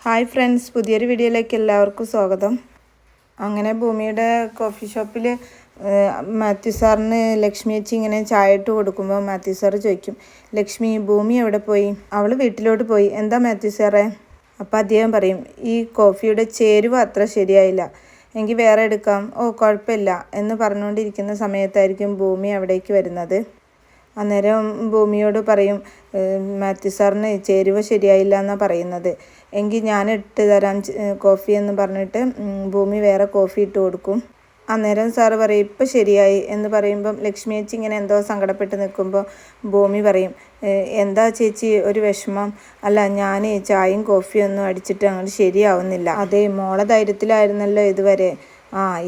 Hi friends, പുതിയൊരു വീഡിയോയിലേക്ക് എല്ലാവർക്കും സ്വാഗതം. അങ്ങനെ ഭൂമിയുടെ കോഫി ഷോപ്പിൽ മാത്യു സാറിന് ലക്ഷ്മി ചേച്ചി ഇങ്ങനെ ചായ ഇട്ട് കൊടുക്കുമ്പോൾ മാത്യു സാറ് ചോദിക്കും, ലക്ഷ്മി, ഭൂമി എവിടെ പോയി? അവൾ വീട്ടിലോട്ട് പോയി. എന്താ മാത്യു സാറേ? അപ്പോൾ അദ്ദേഹം പറയും, ഈ കോഫിയുടെ ചേരുവ അത്ര ശരിയായില്ല, എങ്കിൽ വേറെ എടുക്കാം. ഓ, കുഴപ്പമില്ല എന്ന് പറഞ്ഞുകൊണ്ടിരിക്കുന്ന സമയത്തായിരിക്കും ഭൂമി അവിടേക്ക് വരുന്നത്. അന്നേരം ഭൂമിയോട് പറയും, മാത്യു സാറിന് ചേരുവ ശരിയായില്ല എന്നാണ് പറയുന്നത്, എങ്കിൽ ഞാൻ ഇട്ട് തരാം കോഫി എന്ന് പറഞ്ഞിട്ട് ഭൂമി വേറെ കോഫി ഇട്ട് കൊടുക്കും. അന്നേരം സാറ് പറയും, ഇപ്പം ശരിയായി എന്ന് പറയുമ്പം ലക്ഷ്മി ചേച്ചി ഇങ്ങനെ എന്തോ സങ്കടപ്പെട്ട് നിൽക്കുമ്പോൾ ഭൂമി പറയും, എന്താ ചേച്ചി ഒരു വിഷമം? അല്ല, ഞാൻ ചായയും കോഫിയും ഒന്നും അടിച്ചിട്ട് അങ്ങോട്ട് ശരിയാവുന്നില്ല. അതേ, മോളെ ധൈര്യത്തിലായിരുന്നല്ലോ ഇതുവരെ.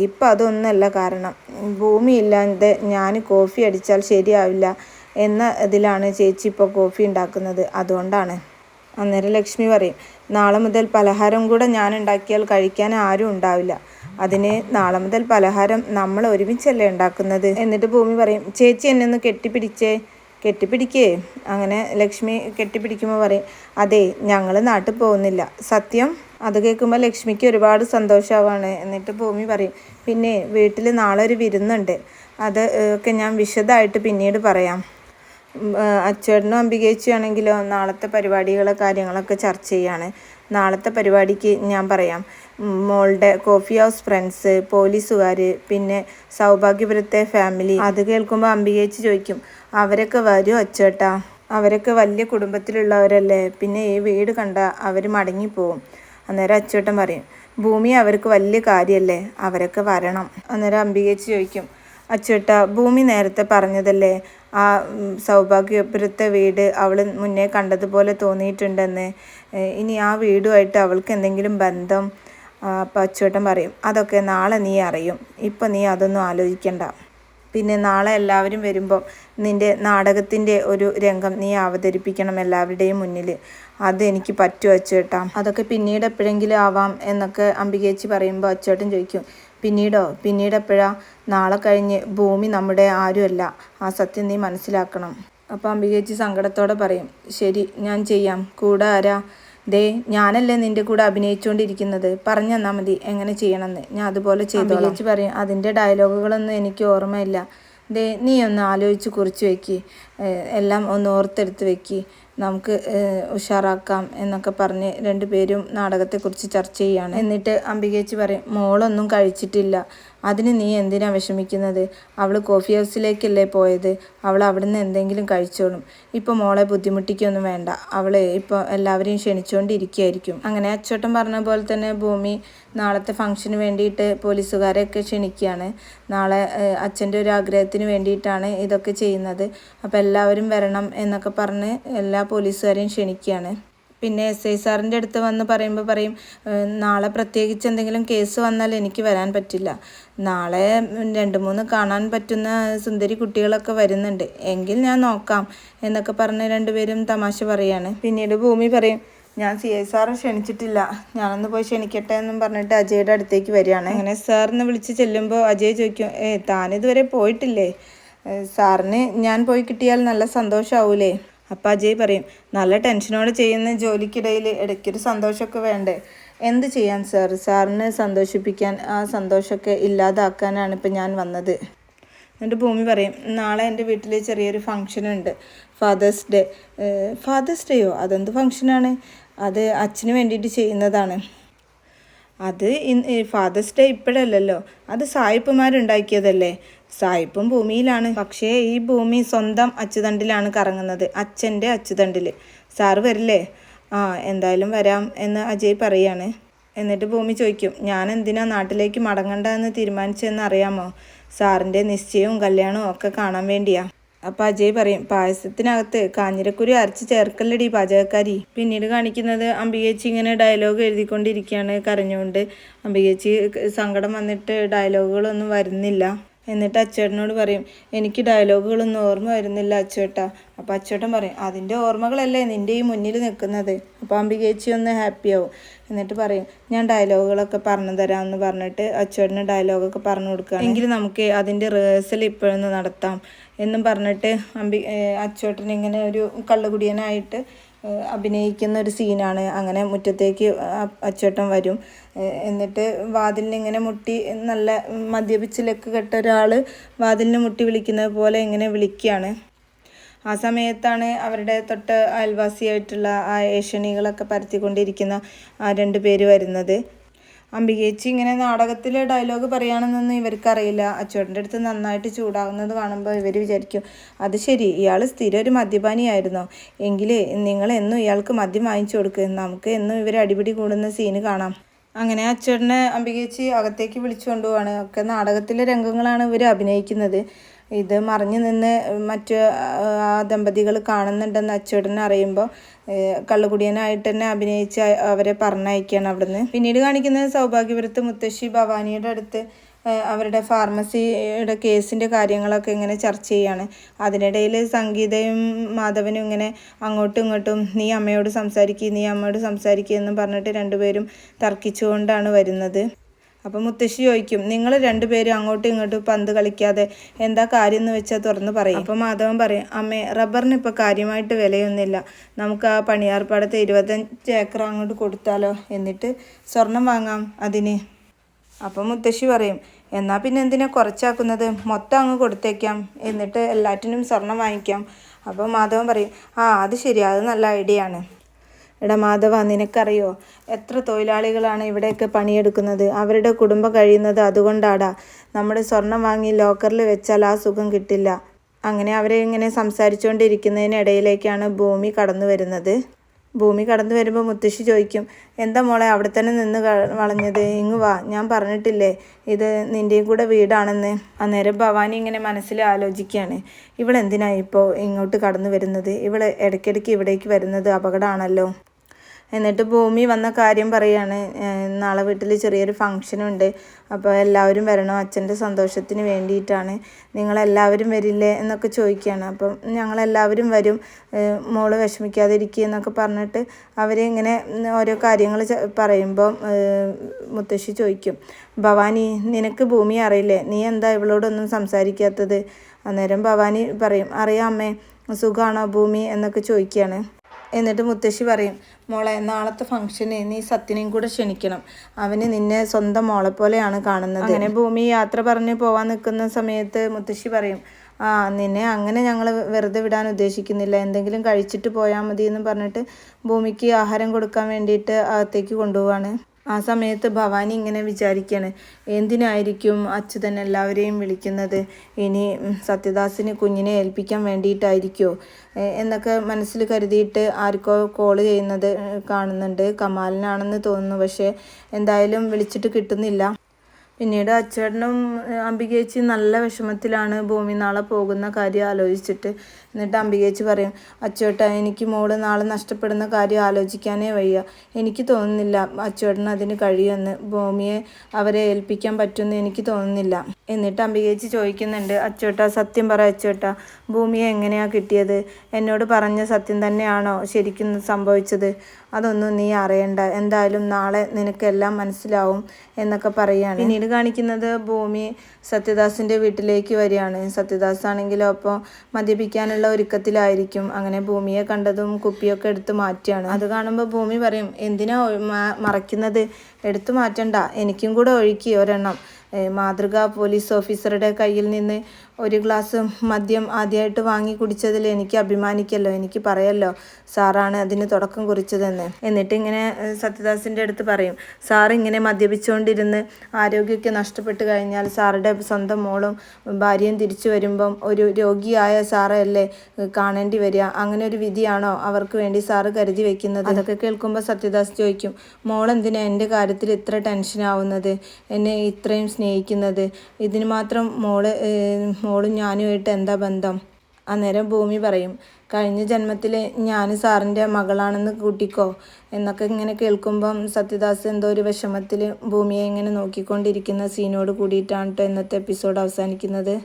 ഇപ്പം അതൊന്നുമല്ല കാരണം. ഭൂമി ഇല്ലാതെ ഞാൻ കോഫി അടിച്ചാൽ ശരിയാവില്ല എന്ന ഇതിലാണ് ചേച്ചി ഇപ്പോൾ കോഫി ഉണ്ടാക്കുന്നത്, അതുകൊണ്ടാണ്. അന്നേരം ലക്ഷ്മി പറയും, നാളെ മുതൽ പലഹാരം കൂടെ ഞാൻ ഉണ്ടാക്കിയാൽ കഴിക്കാൻ ആരും ഉണ്ടാവില്ല. അതിന് നാളെ മുതൽ പലഹാരം നമ്മൾ ഒരുമിച്ചല്ലേ ഉണ്ടാക്കുന്നത്. എന്നിട്ട് ഭൂമി പറയും, ചേച്ചി എന്നെ ഒന്ന് കെട്ടിപ്പിടിക്കേ. അങ്ങനെ ലക്ഷ്മി കെട്ടിപ്പിടിക്കുമ്പോൾ പറയും, അതെ, ഞങ്ങൾ നാട്ടിൽ പോകുന്നില്ല. സത്യം? അത് കേൾക്കുമ്പോൾ ലക്ഷ്മിക്ക് ഒരുപാട് സന്തോഷമാവാണ്. എന്നിട്ട് ഭൂമി പറയും, പിന്നെ വീട്ടിൽ നാളെ ഒരു വിരുന്നുണ്ട്, അത് ഒക്കെ ഞാൻ വിശദമായിട്ട് പിന്നീട് പറയാം. അച്ചേട്ടനും അംബികേച്ചിയാണെങ്കിലോ നാളത്തെ പരിപാടികളെ കാര്യങ്ങളൊക്കെ ചർച്ച ചെയ്യാണ്. നാളത്തെ പരിപാടിക്ക് ഞാൻ പറയാം, മോളുടെ കോഫി ഹൗസ് ഫ്രണ്ട്സ്, പോലീസുകാർ, പിന്നെ സൗഭാഗ്യപുരത്തെ ഫാമിലി. അത് കേൾക്കുമ്പോൾ അംബികേച്ചി ചോദിക്കും, അവരൊക്കെ വരുമോ അച്ചേട്ടാ? അവരൊക്കെ വലിയ കുടുംബത്തിലുള്ളവരല്ലേ, പിന്നെ ഈ വീട് കണ്ട അവർ മടങ്ങിപ്പോവും. അന്നേരം അച്ചേട്ടൻ പറയും, ഭൂമി അവർക്ക് വലിയ കാര്യമല്ലേ, അവരൊക്കെ വരണം. അന്നേരം അംബികേച്ചി ചോദിക്കും, അച്ചേട്ടാ, ഭൂമി നേരത്തെ പറഞ്ഞതല്ലേ ആ സൗഭാഗ്യപുരത്തെ വീട് അവൾ മുന്നേ കണ്ടതുപോലെ തോന്നിയിട്ടുണ്ടെന്ന്, ഇനി ആ വീടുമായിട്ട് അവൾക്ക് എന്തെങ്കിലും ബന്ധം? അപ്പം അച്ചേട്ടൻ പറയും, അതൊക്കെ നാളെ നീ അറിയും, ഇപ്പം നീ അതൊന്നും ആലോചിക്കണ്ട. പിന്നെ നാളെ എല്ലാവരും വരുമ്പം നിൻ്റെ നാടകത്തിൻ്റെ ഒരു രംഗം നീ അവതരിപ്പിക്കണം എല്ലാവരുടെയും മുന്നിൽ. അതെനിക്ക് പറ്റുമോ അച്ചേട്ടാ? അതൊക്കെ പിന്നീട് എപ്പോഴെങ്കിലും ആവാം എന്നൊക്കെ അംബികേച്ചി പറയുമ്പോൾ അച്ചേട്ടൻ ചോദിക്കും, പിന്നീടോ? പിന്നീട് എപ്പോഴാ? നാളെ കഴിഞ്ഞ് ഭൂമി നമ്മുടെ ആരുമല്ല, ആ സത്യം നീ മനസ്സിലാക്കണം. അപ്പോൾ അംബികേച്ചി സങ്കടത്തോടെ പറയും, ശരി, ഞാൻ ചെയ്യാം. കൂടെ ആരാ? ദേ, ഞാനല്ലേ നിൻ്റെ കൂടെ അഭിനയിച്ചുകൊണ്ടിരിക്കുന്നത്, പറഞ്ഞു തന്നാൽ മതി എങ്ങനെ ചെയ്യണമെന്ന്, ഞാൻ അതുപോലെ ചെയ്തു. അംബികേച്ചി പറയും, അതിൻ്റെ ഡയലോഗുകളൊന്നും എനിക്ക് ഓർമ്മയില്ല. ദേ, നീ ഒന്ന് ആലോചിച്ച് കുറിച്ച് വെക്ക്, എല്ലാം ഒന്ന് ഓർത്തെടുത്ത് വെക്ക്, നമുക്ക് ഉഷാറാക്കാം എന്നൊക്കെ പറഞ്ഞ് രണ്ടുപേരും നാടകത്തെക്കുറിച്ച് ചർച്ച ചെയ്യാണ്. എന്നിട്ട് അംബികേച്ചി പറയും, മോളൊന്നും കഴിച്ചിട്ടില്ല, അതിന് നീ എന്തിനാ വിഷമിക്കുന്നത്? അവൾ കോഫി ഹൗസിലേക്കല്ലേ പോയത്, അവൾ അവിടുന്ന് എന്തെങ്കിലും കഴിച്ചോളും. ഇപ്പോൾ മോളെ ബുദ്ധിമുട്ടിക്കൊന്നും വേണ്ട, അവൾ ഇപ്പോൾ എല്ലാവരെയും ക്ഷണിച്ചുകൊണ്ടിരിക്കുകയായിരിക്കും. അങ്ങനെ അച്ചോട്ടൻ പറഞ്ഞ പോലെ തന്നെ ഭൂമി നാളത്തെ ഫംഗ്ഷന് വേണ്ടിയിട്ട് പോലീസുകാരെയൊക്കെ ക്ഷണിക്കുകയാണ്. നാളെ അച്ഛൻ്റെ ഒരു ആഗ്രഹത്തിന് വേണ്ടിയിട്ടാണ് ഇതൊക്കെ ചെയ്യുന്നത്. അപ്പോൾ എല്ലാവരും വരണം എന്നൊക്കെ പറഞ്ഞ് എല്ലാ പോലീസുകാരെയും ക്ഷണിക്കുകയാണ്. പിന്നെ എസ് ഐ സാറിൻ്റെ അടുത്ത് വന്ന് പറയുമ്പോൾ പറയും, നാളെ പ്രത്യേകിച്ച് എന്തെങ്കിലും കേസ് വന്നാൽ എനിക്ക് വരാൻ പറ്റില്ല. നാളെ 2-3 കാണാൻ പറ്റുന്ന സുന്ദരി കുട്ടികളൊക്കെ വരുന്നുണ്ട്, എങ്കിൽ ഞാൻ നോക്കാം എന്നൊക്കെ പറഞ്ഞ് രണ്ടുപേരും തമാശ പറയാണ്. പിന്നീട് ഭൂമി പറയും, ഞാൻ CI സാറെ ക്ഷണിച്ചിട്ടില്ല, ഞാനൊന്ന് പോയി ക്ഷണിക്കട്ടെ എന്നും പറഞ്ഞിട്ട് അജയുടെ അടുത്തേക്ക് വരികയാണ്. അങ്ങനെ സാറിനെ വിളിച്ച് ചെല്ലുമ്പോൾ അജയ് ചോദിക്കും, താനിതുവരെ പോയിട്ടില്ലേ? സാറിന് ഞാൻ പോയി കിട്ടിയാൽ നല്ല സന്തോഷമാവൂലേ? അപ്പം അജയ് പറയും, നല്ല ടെൻഷനോടെ ചെയ്യുന്ന ജോലിക്കിടയിൽ ഇടയ്ക്കൊരു സന്തോഷമൊക്കെ വേണ്ടേ? എന്ത് ചെയ്യാൻ സാർ, സാറിനെ സന്തോഷിപ്പിക്കാൻ, ആ സന്തോഷമൊക്കെ ഇല്ലാതാക്കാനാണ് ഇപ്പം ഞാൻ വന്നത്. എന്നിട്ട് ഭൂമി പറയും, നാളെ എൻ്റെ വീട്ടിൽ ചെറിയൊരു ഫംഗ്ഷനുണ്ട്, ഫാദേഴ്സ് ഡേ. ഫാദേഴ്സ് ഡേയോ? അതെന്ത് ഫംഗ്ഷനാണ്? അത് അച്ഛന് വേണ്ടിയിട്ട് ചെയ്യുന്നതാണ്. അത് ഫാദേഴ്സ് ഡേ ഇപ്പോഴല്ലല്ലോ, അത് സായിപ്പുമാരുണ്ടാക്കിയതല്ലേ. സായിപ്പും ഭൂമിയിലാണ്, പക്ഷേ ഈ ഭൂമി സ്വന്തം അച്ചുതണ്ടിലാണ് കറങ്ങുന്നത്, അച്ഛൻ്റെ അച്ചുതണ്ടിൽ. സാറ് വരില്ലേ? എന്തായാലും വരാം എന്ന് അജയ് പറയാണ്. എന്നിട്ട് ഭൂമി ചോദിക്കും, ഞാൻ എന്തിനാ നാട്ടിലേക്ക് മടങ്ങണ്ട എന്ന് തീരുമാനിച്ചതെന്ന് അറിയാമോ? സാറിൻ്റെ നിശ്ചയവും കല്യാണവും ഒക്കെ കാണാൻ വേണ്ടിയാ. അപ്പം അജയ് പറയും, പായസത്തിനകത്ത് കാഞ്ഞിരക്കുരു അരച്ച് ചേർക്കല്ലടി പാചകക്കാരി. പിന്നീട് കാണിക്കുന്നത് അംബികേച്ചി ഇങ്ങനെ ഡയലോഗ് എഴുതിക്കൊണ്ടിരിക്കുകയാണ് കരഞ്ഞുകൊണ്ട്. അംബികേച്ചി സങ്കടം വന്നിട്ട് ഡയലോഗുകളൊന്നും വരുന്നില്ല. എന്നിട്ട് അച്ചേട്ടനോട് പറയും, എനിക്ക് ഡയലോഗുകളൊന്നും ഓർമ്മ വരുന്നില്ല അച്ചേട്ടാ. അപ്പോൾ അച്ചേട്ടൻ പറയും, അതിൻ്റെ ഓർമ്മകളല്ലേ നിൻ്റെ ഈ മുന്നിൽ നിൽക്കുന്നത്. അപ്പോൾ അംബികേച്ചി ഒന്ന് ഹാപ്പിയാവും. എന്നിട്ട് പറയും, ഞാൻ ഡയലോഗുകളൊക്കെ പറഞ്ഞു തരാമെന്ന് പറഞ്ഞിട്ട് അച്ചേട്ടന് ഡയലോഗൊക്കെ പറഞ്ഞു കൊടുക്കുക. എങ്കിൽ നമുക്ക് അതിൻ്റെ റിഹേഴ്സൽ ഇപ്പോഴൊന്ന് നടത്താം എന്നും പറഞ്ഞിട്ട് അച്ചേട്ടൻ ഇങ്ങനെ ഒരു കള്ളുകുടിയനായിട്ട് അഭിനയിക്കുന്ന ഒരു സീനാണ്. അങ്ങനെ മുറ്റത്തേക്ക് അച്ചേട്ടൻ വരും. എന്നിട്ട് വാതിലിന് ഇങ്ങനെ മുട്ടി, നല്ല മദ്യപിച്ച് ലക്ക് കെട്ട ഒരാൾ വാതിലിന് മുട്ടി വിളിക്കുന്നത് പോലെ ഇങ്ങനെ വിളിക്കുകയാണ്. ആ സമയത്താണ് അവരുടെ തൊട്ട് അയൽവാസിയായിട്ടുള്ള ആ ഏഷണികളൊക്കെ പരത്തിക്കൊണ്ടിരിക്കുന്ന ആ 2 പേര് വരുന്നത്. അംബികേച്ചി ഇങ്ങനെ നാടകത്തിലെ ഡയലോഗ് പറയുകയാണെന്നൊന്നും ഇവർക്കറിയില്ല. അച്ചോട്ടൻ്റെ അടുത്ത് നന്നായിട്ട് ചൂടാവുന്നത് കാണുമ്പോൾ ഇവർ വിചാരിക്കും, അത് ശരി, ഇയാൾ സ്ഥിരം ഒരു മദ്യപാനിയായിരുന്നോ? എങ്കിൽ നിങ്ങൾ എന്നും ഇയാൾക്ക് മദ്യം വാങ്ങിച്ചു കൊടുക്കുക, നമുക്ക് എന്നും ഇവർ അടിപിടി കൂടുന്ന സീന് കാണാം. അങ്ങനെ അച്ചേട്ടനെ അംബികേച്ചി അകത്തേക്ക് വിളിച്ചു കൊണ്ടുപോവാണ്. ഒക്കെ നാടകത്തിലെ രംഗങ്ങളാണ് ഇവർ അഭിനയിക്കുന്നത്. ഇത് മറിഞ്ഞു നിന്ന് മറ്റ് ദമ്പതികൾ കാണുന്നുണ്ടെന്ന് അച്ചേട്ടനെ അറിയുമ്പോൾ കള്ളുകുടിയനായിട്ട് തന്നെ അഭിനയിച്ച് അവരെ പറഞ്ഞയക്കുകയാണ് അവിടുന്ന്. പിന്നീട് കാണിക്കുന്നത് സൗഭാഗ്യപുരത്ത് മുത്തശ്ശി ഭവാനിയുടെ അടുത്ത് അവരുടെ ഫാർമസിയുടെ കേസിൻ്റെ കാര്യങ്ങളൊക്കെ ഇങ്ങനെ ചർച്ച ചെയ്യാണ്. അതിനിടയിൽ സംഗീതയും മാധവനും ഇങ്ങനെ അങ്ങോട്ടും ഇങ്ങോട്ടും നീ അമ്മയോട് സംസാരിക്കുക എന്നും പറഞ്ഞിട്ട് 2 പേരും തർക്കിച്ചുകൊണ്ടാണ് വരുന്നത്. അപ്പം മുത്തശ്ശി ചോദിക്കും, നിങ്ങൾ 2 പേരും അങ്ങോട്ടും ഇങ്ങോട്ടും പന്ത് കളിക്കാതെ എന്താ കാര്യം എന്ന് വെച്ചാൽ തുറന്ന് പറയും. അപ്പം മാധവൻ പറയും, അമ്മേ, റബ്ബറിന് ഇപ്പോൾ കാര്യമായിട്ട് വിലയൊന്നുമില്ല, നമുക്ക് ആ പണിയാർപ്പാടത്തെ 25 ഏക്കർ അങ്ങോട്ട് കൊടുത്താലോ, എന്നിട്ട് സ്വർണം വാങ്ങാം അതിന്. അപ്പം മുത്തശ്ശി പറയും, എന്നാൽ പിന്നെ എന്തിനാ കുറച്ചാക്കുന്നത്, മൊത്തം അങ്ങ് കൊടുത്തേക്കാം, എന്നിട്ട് എല്ലാറ്റിനും സ്വർണം വാങ്ങിക്കാം. അപ്പം മാധവൻ പറയും, അത് ശരി, അത് നല്ല ഐഡിയ ആണ്. എടാ മാധവ, നിനക്കറിയോ എത്ര തൊഴിലാളികളാണ് ഇവിടെയൊക്കെ പണിയെടുക്കുന്നത്? അവരുടെ കുടുംബം കഴിയുന്നത് അതുകൊണ്ടാടാ. നമ്മുടെ സ്വർണം വാങ്ങി ലോക്കറിൽ വെച്ചാൽ ആ സുഖം കിട്ടില്ല. അങ്ങനെ അവരെ ഇങ്ങനെ സംസാരിച്ചുകൊണ്ടിരിക്കുന്നതിനിടയിലേക്കാണ് ഭൂമി കടന്നു വരുന്നത്. ഭൂമി കടന്നു വരുമ്പോൾ മുത്തശ്ശി ചോദിക്കും, എന്താ മോളെ അവിടെ തന്നെ നിന്ന് വളഞ്ഞത്, ഇങ്ങ് വാ, ഞാൻ പറഞ്ഞിട്ടില്ലേ ഇത് നിൻ്റെയും കൂടെ വീടാണെന്ന്. അന്നേരം ഭവാനി ഇങ്ങനെ മനസ്സിൽ ആലോചിക്കുകയാണ്, ഇവളെന്തിനാ ഇപ്പോൾ ഇങ്ങോട്ട് കടന്നു വരുന്നത്, ഇവൾ ഇടയ്ക്കിടയ്ക്ക് ഇവിടേക്ക് വരുന്നത് അപകടമാണല്ലോ. എന്നിട്ട് ഭൂമി വന്ന കാര്യം പറയാണ്, നാളെ വീട്ടിൽ ചെറിയൊരു ഫംഗ്ഷനുണ്ട്, അപ്പോൾ എല്ലാവരും വരണം, അച്ഛൻ്റെ സന്തോഷത്തിന് വേണ്ടിയിട്ടാണ്, നിങ്ങളെല്ലാവരും വരില്ലേ എന്നൊക്കെ ചോദിക്കുകയാണ്. അപ്പം ഞങ്ങളെല്ലാവരും വരും, മോള് വിഷമിക്കാതിരിക്കുക എന്നൊക്കെ പറഞ്ഞിട്ട് അവരിങ്ങനെ ഓരോ കാര്യങ്ങൾ പറയുമ്പോൾ മുത്തശ്ശി ചോദിക്കും, ഭവാനി, നിനക്ക് ഭൂമി അറിയില്ലേ, നീ എന്താ ഇവളോടൊന്നും സംസാരിക്കാത്തത്? അന്നേരം ഭവാനി പറയും, അറിയാം അമ്മേ, സുഖമാണോ ഭൂമി എന്നൊക്കെ ചോദിക്കുകയാണ്. എന്നിട്ട് മുത്തശ്ശി പറയും, മോളെ, നാളത്തെ ഫംഗ്ഷന് നീ സത്യനെയും കൂടെ ക്ഷണിക്കണം, അവന് നിന്നെ സ്വന്തം മോളെ പോലെയാണ് കാണുന്നത്. അങ്ങനെ ഭൂമി യാത്ര പറഞ്ഞ് പോവാൻ നിൽക്കുന്ന സമയത്ത് മുത്തശ്ശി പറയും, നിന്നെ അങ്ങനെ ഞങ്ങൾ വെറുതെ വിടാൻ ഉദ്ദേശിക്കുന്നില്ല, എന്തെങ്കിലും കഴിച്ചിട്ട് പോയാൽ മതി എന്ന് പറഞ്ഞിട്ട് ഭൂമിക്ക് ആഹാരം കൊടുക്കാൻ വേണ്ടിയിട്ട് അകത്തേക്ക് കൊണ്ടുപോവാണ്. ആ സമയത്ത് ഭവാനി ഇങ്ങനെ വിചാരിക്കുകയാണ്, എന്തിനായിരിക്കും അച്യുതൻ എല്ലാവരെയും വിളിക്കുന്നത്, ഇനി സത്യദാസിന് കുഞ്ഞിനെ ഏൽപ്പിക്കാൻ വേണ്ടിയിട്ടായിരിക്കുമോ എന്നൊക്കെ മനസ്സിൽ കരുതിയിട്ട് ആർക്കോ കോൾ ചെയ്യുന്നത് കാണുന്നുണ്ട്. കമാലിനാണെന്ന് തോന്നുന്നു, പക്ഷേ എന്തായാലും വിളിച്ചിട്ട് കിട്ടുന്നില്ല. പിന്നീട് അച്ചേട്ടനും അംബികേച്ചി നല്ല വിഷമത്തിലാണ് ഭൂമി നാളെ പോകുന്ന കാര്യം ആലോചിച്ചിട്ട്. എന്നിട്ട് അംബികേച്ചി പറയും, അച്ചേട്ടാ, എനിക്ക് മോള് നാളെ നഷ്ടപ്പെടുന്ന കാര്യം ആലോചിക്കാനേ വയ്യ, എനിക്ക് തോന്നുന്നില്ല അച്ചേട്ടന് അതിന് കഴിയുമെന്ന്, ഭൂമിയെ അവരെ ഏൽപ്പിക്കാൻ പറ്റുമെന്ന് എനിക്ക് തോന്നുന്നില്ല. എന്നിട്ട് അംബികേച്ചി ചോദിക്കുന്നുണ്ട്, അച്ചേട്ടാ സത്യം പറ അച്ചേട്ടാ, ഭൂമിയെ എങ്ങനെയാണ് കിട്ടിയത്, എന്നോട് പറഞ്ഞ സത്യം തന്നെയാണോ ശരിക്കും സംഭവിച്ചത്, അതൊന്നും നീ അറിയണ്ട, എന്തായാലും നാളെ നിനക്കെല്ലാം മനസ്സിലാവും എന്നൊക്കെ പറയുകയാണ്. പിന്നീട് കാണിക്കുന്നത് ഭൂമി സത്യദാസിൻ്റെ വീട്ടിലേക്ക് വരികയാണ്. സത്യദാസ് ആണെങ്കിലോ അപ്പോൾ മദ്യപിക്കാനുള്ള ഒരുക്കത്തിലായിരിക്കും. അങ്ങനെ ഭൂമിയെ കണ്ടതും കുപ്പിയൊക്കെ എടുത്ത് മാറ്റുകയാണ്. അത് കാണുമ്പോൾ ഭൂമി പറയും, എന്തിനാ മറയ്ക്കുന്നത്, എടുത്തു മാറ്റണ്ട, എനിക്കും കൂടെ ഒഴുക്കി ഒരെണ്ണം. മാതൃകാ പോലീസ് ഓഫീസറുടെ കയ്യിൽ നിന്ന് ഒരു ഗ്ലാസ് മദ്യം ആദ്യമായിട്ട് വാങ്ങി കുടിച്ചതിൽ എനിക്ക് അഭിമാനിക്കല്ലോ, എനിക്ക് പറയല്ലോ സാറാണ് അതിന് തുടക്കം കുറിച്ചതെന്ന്. എന്നിട്ട് ഇങ്ങനെ സത്യദാസിൻ്റെ അടുത്ത് പറയും, സാർ ഇങ്ങനെ മദ്യപിച്ചുകൊണ്ടിരുന്ന് ആരോഗ്യമൊക്കെ നഷ്ടപ്പെട്ട് കഴിഞ്ഞാൽ സാറുടെ സ്വന്തം മോളും ഭാര്യയും തിരിച്ചു വരുമ്പം ഒരു രോഗിയായ സാറല്ലേ കാണേണ്ടി വരിക, അങ്ങനെ ഒരു വിധിയാണോ അവർക്ക് വേണ്ടി സാറ് കരുതി വെക്കുന്നത്? അതൊക്കെ കേൾക്കുമ്പോൾ സത്യദാസ് ചോദിക്കും, മോളെന്തിനാ എൻ്റെ കാര്യത്തിൽ ഇത്ര ടെൻഷനാവുന്നത്, എന്നെ ഇത്രയും സ്നേഹിക്കുന്നത്, ഇതിന് മാത്രം മോളും ഞാനുമായിട്ട് എന്താ ബന്ധം? അന്നേരം ഭൂമി പറയും, കഴിഞ്ഞ ജന്മത്തിൽ ഞാൻ സാറിൻ്റെ മകളാണെന്ന് കൂട്ടിക്കോ എന്നൊക്കെ ഇങ്ങനെ കേൾക്കുമ്പം സത്യദാസ് എന്തോ ഒരു വിഷമത്തിൽ ഭൂമിയെ ഇങ്ങനെ നോക്കിക്കൊണ്ടിരിക്കുന്ന സീനോട് കൂടിയിട്ടാണ് കേട്ടോ ഇന്നത്തെ എപ്പിസോഡ് അവസാനിക്കുന്നത്.